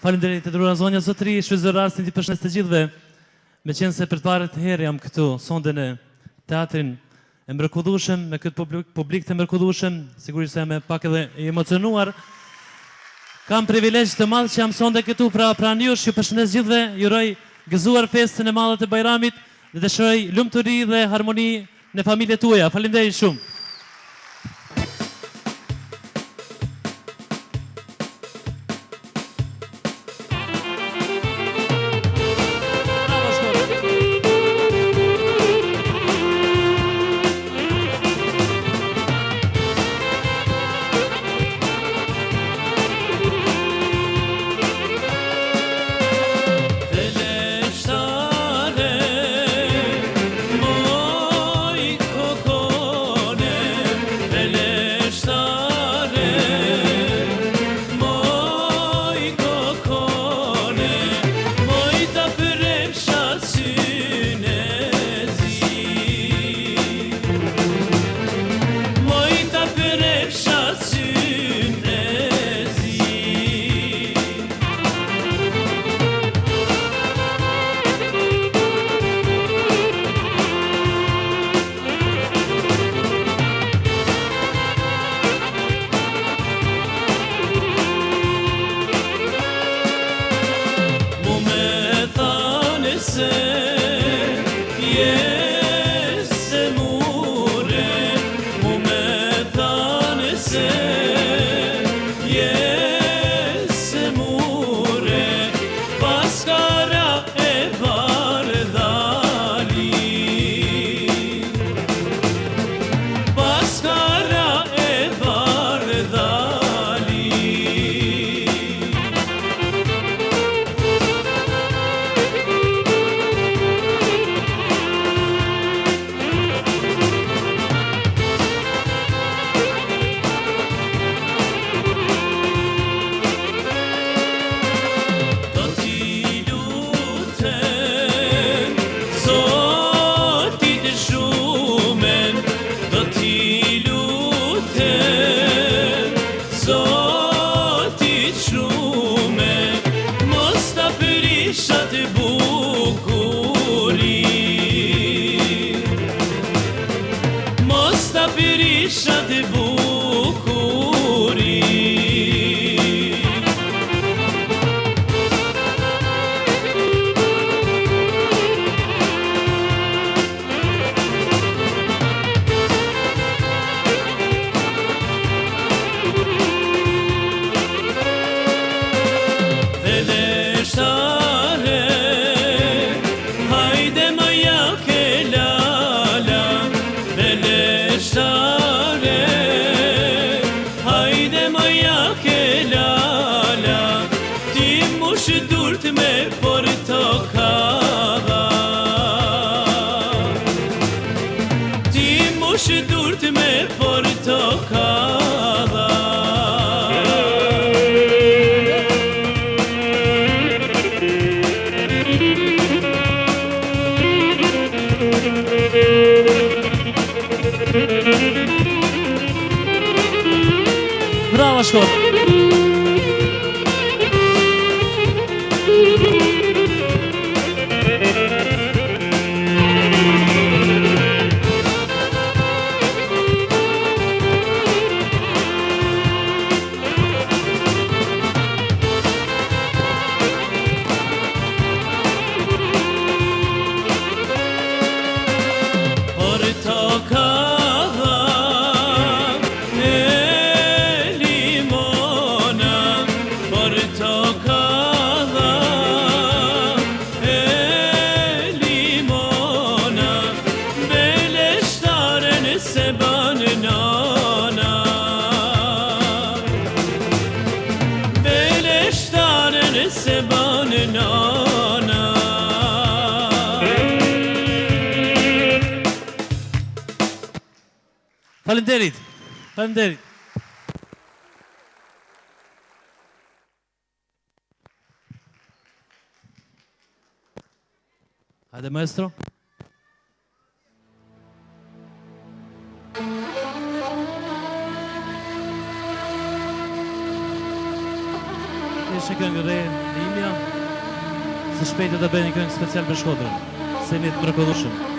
Faleminderit të nderuara zonja zotëri, shfrytëzoj rastin të përshëndes të gjithëve. Meqense për të parë herë jam këtu, sonde në teatrin e mrekullueshëm, me këtë publik të mrekullueshëm, sigurisht se jam pak edhe i emocionuar. Kam privilegj të madh që jam sonde këtu pranë jush, ju përshëndes gjithëve, ju uroj gëzuar festën e madhe të Bajramit dhe dëshiroj lumturi dhe harmoni në familjet tuaja. Faleminderit shumë. Bravo, Shkot! Faleminderit. Faleminderit. Hajde maestro. ishte këngë re Limja. Së shpejti do bëjë një këngë special për Shkodrën. Se jemi të mrekullueshëm.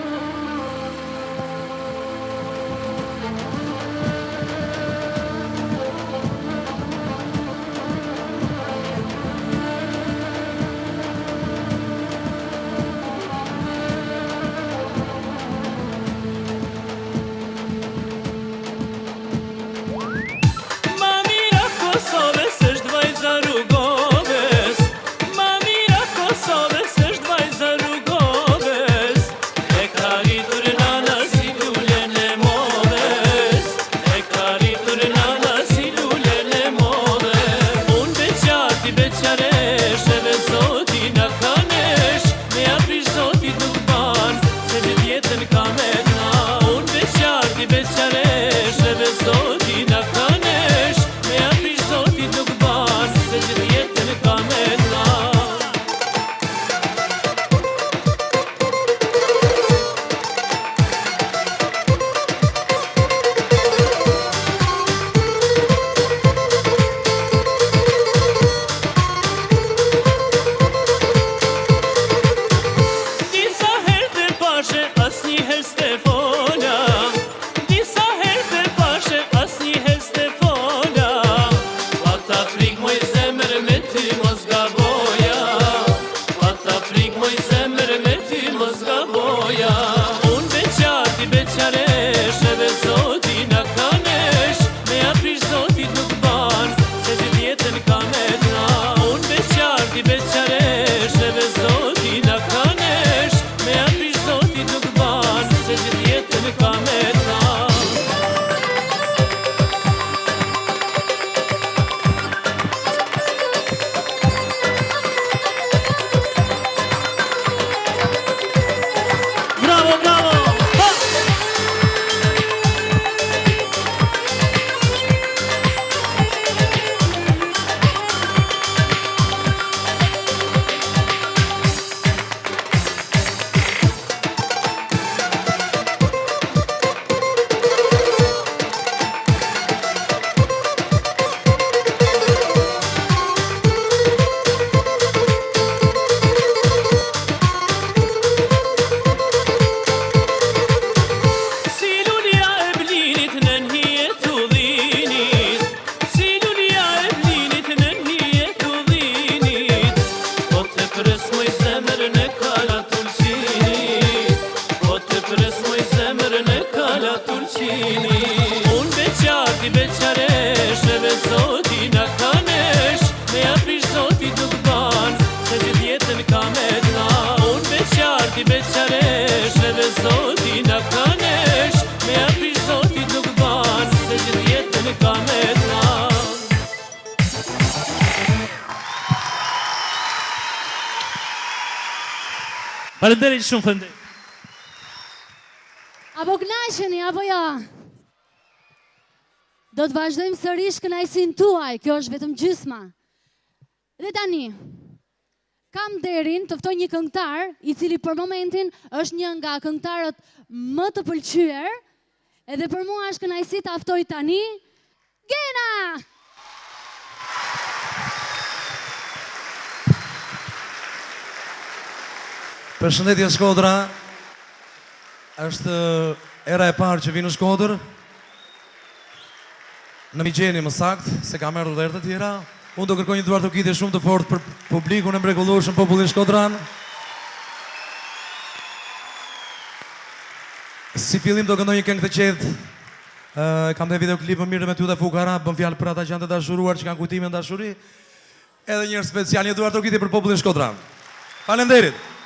Faleminderit shumë, faleminderit. Apo kënaqeni apo jo? Do të vazhdojmë sërish kënaqësinë tuaj, kjo është vetëm gjysma. Dhe tani, kam nderin të ftoj një këngëtar, i cili për momentin është një nga këngëtarët më të pëlqyer, edhe për mua është kënaqësi ta ftoj tani Gena! Përshëndetje Shkodra, është era e parë që vi në Shkodër, në Migjeni më saktë, se ka merë dhe të tjera. Unë do kërkoj një duartokitje shumë të fortë për publikun e mrekullueshëm, popullin shkodran. Si fillim do këndoj një këngë të qetë, kam dhe videoklipë mirë me Tuta Fukara, bëm fjalë për ata që janë të dashuruar, që kanë kujtime në dashuri, edhe njërë special, një duartokitje për popullin shkodran. Faleminderit!